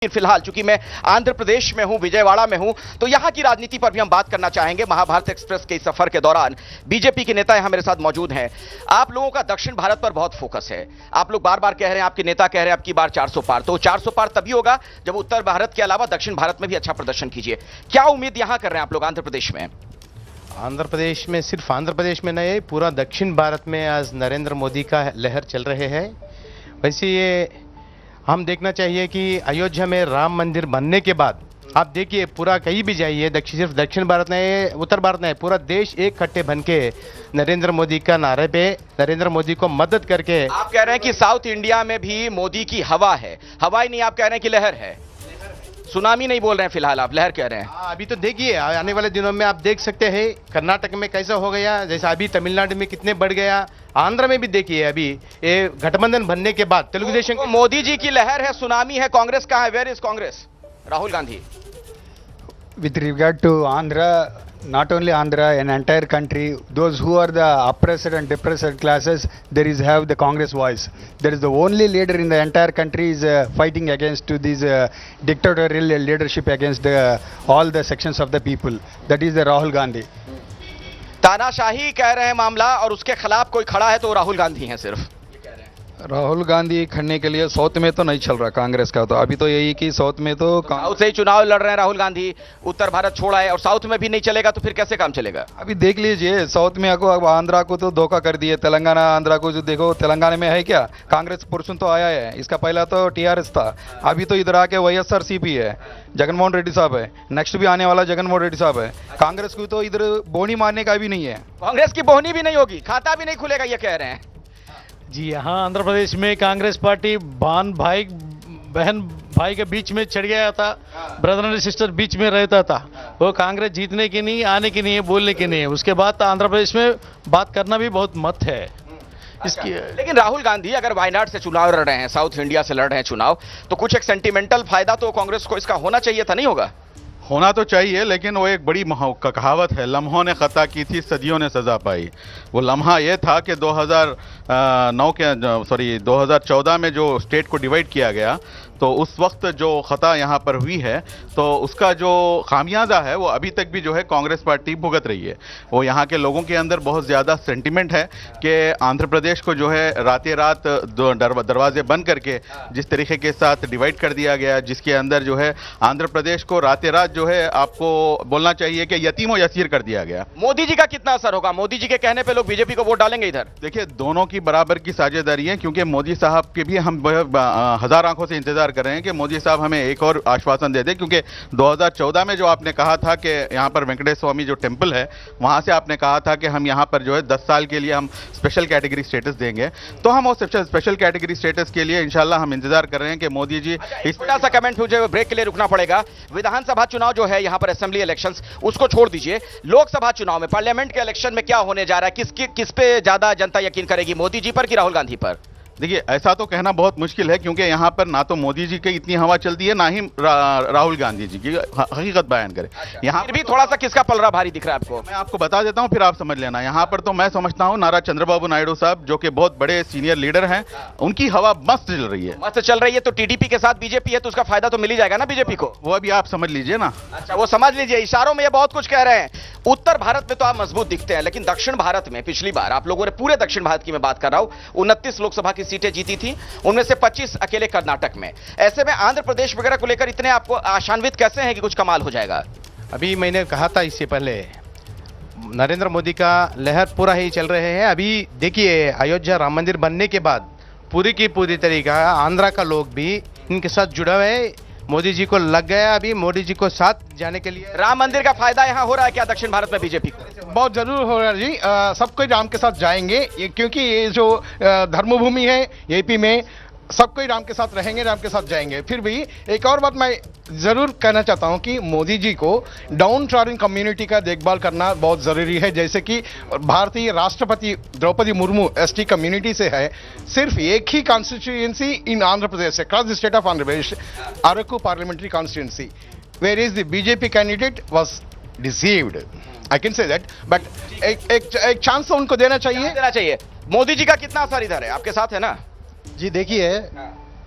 फिलहाल चूंकि मैं आंध्र प्रदेश में हूं, विजयवाड़ा में हूं, तो यहां की राजनीति पर भी हम बात करना चाहेंगे। महाभारत एक्सप्रेस के इस सफर के दौरान बीजेपी के नेता यहां मेरे साथ मौजूद हैं। आप लोगों का दक्षिण भारत पर बहुत फोकस है। आप लोग बार बार कह रहे हैं, आपके नेता कह रहे हैं आपकी बार 400 पार, तो 400 पार तभी होगा जब उत्तर भारत के अलावा दक्षिण भारत में भी अच्छा प्रदर्शन कीजिए। क्या उम्मीद यहां कर रहे हैं आप लोग आंध्र प्रदेश में? आंध्र प्रदेश में, सिर्फ आंध्र प्रदेश में नहीं, पूरा दक्षिण भारत में आज नरेंद्र मोदी का लहर चल रहे हैं। वैसे ये हम देखना चाहिए कि अयोध्या में राम मंदिर बनने के बाद आप देखिए, पूरा कहीं भी जाइए, सिर्फ दक्षिण भारत नहीं, उत्तर भारत नहीं, पूरा देश एक कट्टे बन के नरेंद्र मोदी का नारे पे नरेंद्र मोदी को मदद करके। आप कह रहे हैं कि साउथ इंडिया में भी मोदी की हवा है। हवा ही नहीं, आप कह रहे हैं कि लहर है। सुनामी नहीं बोल रहे हैं फिलहाल, आप लहर कह रहे हैं। अभी तो देखिए, आने वाले दिनों में आप देख सकते हैं कर्नाटक में कैसा हो गया, जैसा अभी तमिलनाडु में कितने बढ़ गया, आंध्र में भी देखिए। अभी ये गठबंधन बनने के बाद तेलुगु देशम मोदी जी की लहर है, सुनामी है। कांग्रेस कहां है? Where is Congress? Rahul Gandhi. With regard to Andhra, not only Andhra, an entire country, those who are the oppressed and depressed classes, there is have the Congress voice. There is the only leader in the entire country is fighting against to this dictatorial leadership against all the sections of the people. That is the Rahul Gandhi. तानाशाही कह रहे हैं मामला, और उसके खिलाफ कोई खड़ा है तो राहुल गांधी हैं सिर्फ। राहुल गांधी खड़ने के लिए साउथ में तो नहीं चल रहा कांग्रेस का, तो अभी तो यही कि साउथ में तो साउथ से ही चुनाव लड़ रहे हैं राहुल गांधी। उत्तर भारत छोड़ा है और साउथ में भी नहीं चलेगा तो फिर कैसे काम चलेगा? अभी देख लीजिए, साउथ में अब आंध्रा को तो धोखा कर दिए, तेलंगाना आंध्रा को जो देखो, तेलंगाना में है क्या कांग्रेस पुरुषन तो आया है, इसका पहला तो टीआरएस था, अभी तो इधर आके वाईएसआरसीपी है, जगनमोहन रेड्डी साहब है, नेक्स्ट भी आने वाला जगनमोहन रेड्डी साहब है। कांग्रेस को तो इधर बोनी मारने का भी नहीं है, कांग्रेस की बोहनी भी नहीं होगी, खाता भी नहीं खुलेगा, ये कह रहे हैं। जी यहाँ आंध्र प्रदेश में कांग्रेस पार्टी बहन भाई के बीच में चढ़ गया था, ब्रदर एंड सिस्टर बीच में रहता था। वो कांग्रेस जीतने की नहीं, आने की नहीं है, बोलने की नहीं है। उसके बाद आंध्र प्रदेश में बात करना भी बहुत मत है इसकी। लेकिन राहुल गांधी अगर वायनाड से चुनाव लड़ रहे हैं, साउथ इंडिया से लड़ रहे हैं चुनाव, तो कुछ एक सेंटिमेंटल फायदा तो कांग्रेस को इसका होना चाहिए था, नहीं होगा? होना तो चाहिए, लेकिन वो एक बड़ी कहावत है, लम्हों ने खता की थी, सदियों ने सजा पाई। वो लम्हा ये था कि 2014 में जो स्टेट को डिवाइड किया गया, तो उस वक्त जो खता यहाँ पर हुई है, तो उसका जो खामियाजा है वो अभी तक भी जो है कांग्रेस पार्टी भुगत रही है। वो यहाँ के लोगों के अंदर बहुत ज़्यादा सेंटिमेंट है कि आंध्र प्रदेश को जो है रातें रात दरवाजे बंद करके जिस तरीके के साथ डिवाइड कर दिया गया, जिसके अंदर जो है आंध्र प्रदेश को रातें रात जो है आपको बोलना चाहिए कि यतीम व यसीर कर दिया गया। मोदी जी का कितना असर होगा? मोदी जी के कहने पे लोग बीजेपी को वोट डालेंगे इधर? देखिए, दोनों की बराबर की साझेदारी है, क्योंकि मोदी साहब के भी हम हजार आंखों से इंतजार कर रहे हैं कि मोदी साहब हमें एक और आश्वासन दे दें, क्योंकि 2014 में जो आपने कहा था कि यहाँ पर वेंकटेश्वर स्वामी जो टेंपल है, वहां से आपने कहा था कि हम यहाँ पर जो है 10 साल के लिए हम स्पेशल कैटेगरी स्टेटस देंगे। तो हम उस स्पेशल कैटेगरी स्टेटस के लिए इंशाल्लाह हम इंतजार कर रहे हैं कि मोदी जी इस छोटा सा कमेंट मुझे ब्रेक के लिए रुकना पड़ेगा। विधानसभा चुनाव जो है यहाँ पर, असेंबली इलेक्शंस, उसको छोड़ दीजिए, लोकसभा चुनाव में, पार्लियामेंट के इलेक्शन में क्या होने जा रहा है? किस पे ज्यादा जनता यकीन करेगी, मोदी जी पर कि राहुल गांधी पर? देखिए, ऐसा तो कहना बहुत मुश्किल है, क्योंकि यहाँ पर ना तो मोदी जी की इतनी हवा चलती है, ना ही राहुल गांधी जी की। हकीकत बयान करें, यहाँ फिर भी थोड़ा सा किसका पलड़ा भारी दिख रहा है आपको? मैं आपको बता देता हूँ, फिर आप समझ लेना। यहाँ पर तो मैं समझता हूँ नारा चंद्रबाबू नायडू साहब, जो कि बहुत बड़े सीनियर लीडर हैं, उनकी हवा मस्त चल रही है। मस्त चल रही है तो टीडीपी के साथ बीजेपी है, तो उसका फायदा तो मिल ही जाएगा ना बीजेपी को। वो अभी आप समझ लीजिए ना। अच्छा, वो समझ लीजिए, इशारों में ये बहुत कुछ कह रहे हैं। उत्तर भारत में तो आप मजबूत दिखते हैं, लेकिन दक्षिण भारत में पिछली बार आप लोगों ने, पूरे दक्षिण भारत की मैं बात कर रहा हूं, 29 लोकसभा की सीटें जीती थी, उनमें से 25 अकेले कर्नाटक में। ऐसे में आंध्र प्रदेश वगैरह को लेकर इतने आपको आशान्वित कैसे हैं कि कुछ कमाल हो जाएगा? अभी मैंने कहा था इससे पहले, नरेंद्र मोदी का लहर पूरा ही चल रहे हैं। अभी देखिए, अयोध्या राम मंदिर बनने के बाद पूरी की पूरी तरीका आंध्रा का लोग भी इनके साथ जुड़ा हुआ है, मोदी जी को लग गया अभी मोदी जी को साथ जाने के लिए। राम मंदिर का फायदा यहां हो रहा है क्या दक्षिण भारत में बीजेपी को? बहुत जरूर हो रहा है जी। सब कोई राम के साथ जाएंगे, क्योंकि ये जो धर्मभूमि है एपी में, सब कोई राम के साथ रहेंगे, राम के साथ जाएंगे। फिर भी एक और बात मैं जरूर कहना चाहता हूं कि मोदी जी को डाउन ट्रॉडन कम्युनिटी का देखभाल करना बहुत जरूरी है। जैसे कि भारतीय राष्ट्रपति द्रौपदी मुर्मू एसटी कम्युनिटी से है, सिर्फ एक ही constituency in Andhra Pradesh, across the state of Andhra Pradesh, Araku parliamentary constituency, where is the BJP candidate was deceived, I can say that. But एक चांस तो उनको देना चाहिए। मोदी जी का कितना असर इधर है? आपके साथ है ना? जी देखिए,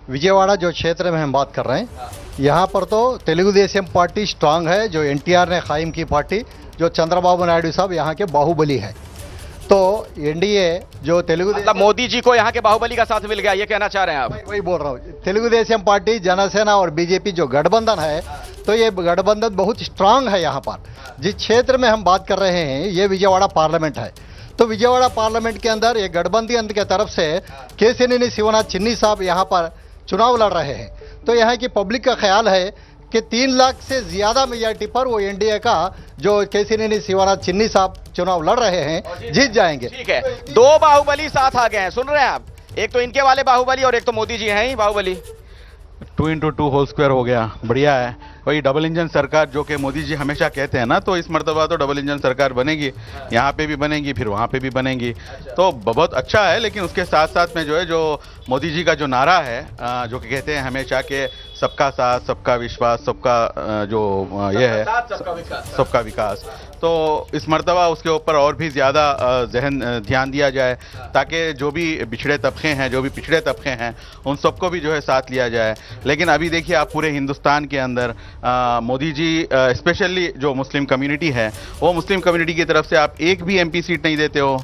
विजयवाड़ा जो क्षेत्र में हम बात कर रहे हैं, यहाँ पर तो तेलुगु देशम पार्टी स्ट्रांग है, जो एनटीआर ने कायम की पार्टी, जो चंद्रबाबू नायडू साहब यहाँ के बाहुबली है। तो एनडीए जो तेलुगु मतलब मोदी जी को यहाँ के बाहुबली का साथ मिल गया, ये कहना चाह रहे हैं आप? वही बोल रहा हूँ, तेलुगु देशम पार्टी, जनसेना और बीजेपी जो गठबंधन है, तो ये गठबंधन बहुत स्ट्रांग है यहाँ पर। जिस क्षेत्र में हम बात कर रहे हैं ये विजयवाड़ा पार्लियामेंट है, तो विजयवाड़ा पार्लियामेंट के अंदर ये गठबंधन के तरफ से केसिनेनी शिवनाथ चिन्नी साहब यहाँ पर चुनाव लड़ रहे हैं। तो यहाँ की पब्लिक का ख्याल है कि 3 लाख से ज्यादा मेजॉरिटी पर वो एनडीए का जो केसिनेनी शिवनाथ चिन्नी साहब चुनाव लड़ रहे हैं जीत जाएंगे। ठीक है, 2 बाहुबली साथ आ गए हैं, सुन रहे हैं आप? एक तो इनके वाले बाहुबली और एक तो मोदी जी हैं ही बाहुबली। 2x2 होल स्क्वायर हो गया, बढ़िया है। वही डबल इंजन सरकार जो कि मोदी जी हमेशा कहते हैं ना, तो इस मर्तबा तो डबल इंजन सरकार बनेगी, यहाँ पे भी बनेगी, फिर वहाँ पे भी बनेगी, तो बहुत अच्छा है। लेकिन उसके साथ साथ में जो है, जो मोदी जी का जो नारा है, जो कि कहते हैं हमेशा के सबका साथ, सबका विश्वास, सबका ये है सबका विकास, तो इस मर्तबा उसके ऊपर और भी ज़्यादा ध्यान दिया जाए, ताकि जो भी बिछड़े तबके हैं, जो भी पिछड़े तबके हैं, उन सबको भी जो है साथ लिया जाए। लेकिन अभी देखिए आप पूरे हिंदुस्तान के अंदर मोदी जी स्पेशली जो मुस्लिम कम्युनिटी है, वो मुस्लिम कम्युनिटी की तरफ से आप एक भी एमपी सीट नहीं देते हो।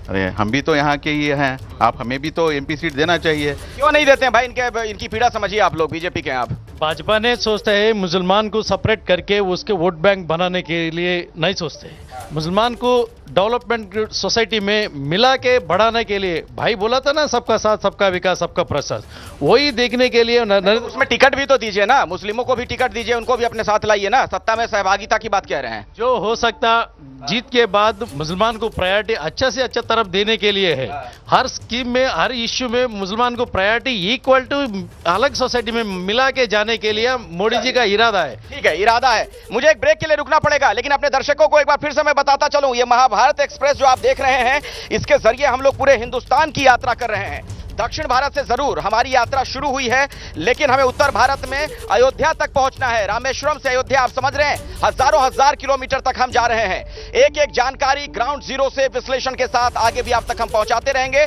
अरे हम भी तो यहाँ के ही हैं, आप हमें भी तो एमपी सीट देना चाहिए। क्यों नहीं देते हैं भाई? इनकी पीड़ा समझिए आप लोग, बीजेपी के हैं आप। भाजपा ने सोचता है मुसलमान को सेपरेट करके उसके वोट बैंक बनाने के लिए नहीं सोचते। मुसलमान को डेवलपमेंट सोसाइटी में मिला के बढ़ाने के लिए, भाई बोला था ना सबका साथ, सबका विकास, सबका प्रसाद, वही देखने के लिए उसमें टिकट भी तो दीजिए ना, मुस्लिमों को भी टिकट दीजिए, उनको भी अपने साथ लाइए ना। सत्ता में सहभागिता की बात कह रहे हैं। जो हो सकता जीत के बाद मुसलमान को प्रायोरिटी अच्छा से अच्छा तरफ देने के लिए है। हर स्कीम में, हर इश्यू में मुसलमान को प्रायोरिटी इक्वल टू अलग सोसाइटी में मिला के जाने के लिए मोदी जी का इरादा है। ठीक है, इरादा है। मुझे एक ब्रेक के लिए रुकना पड़ेगा, लेकिन अपने दर्शकों को एक बार फिर से मैं बताता चलूं, ये महाभारत एक्सप्रेस जो आप देख रहे हैं, इसके जरिए हम लोग पूरे हिंदुस्तान की यात्रा कर रहे हैं। दक्षिण भारत से जरूर हमारी यात्रा शुरू हुई है, लेकिन हमें उत्तर भारत में अयोध्या तक पहुंचना है। रामेश्वरम से अयोध्या, आप समझ रहे हैं, हजारों हजार किलोमीटर तक हम जा रहे हैं। एक एक जानकारी ग्राउंड जीरो से विश्लेषण के साथ आगे भी आप तक हम पहुंचाते रहेंगे।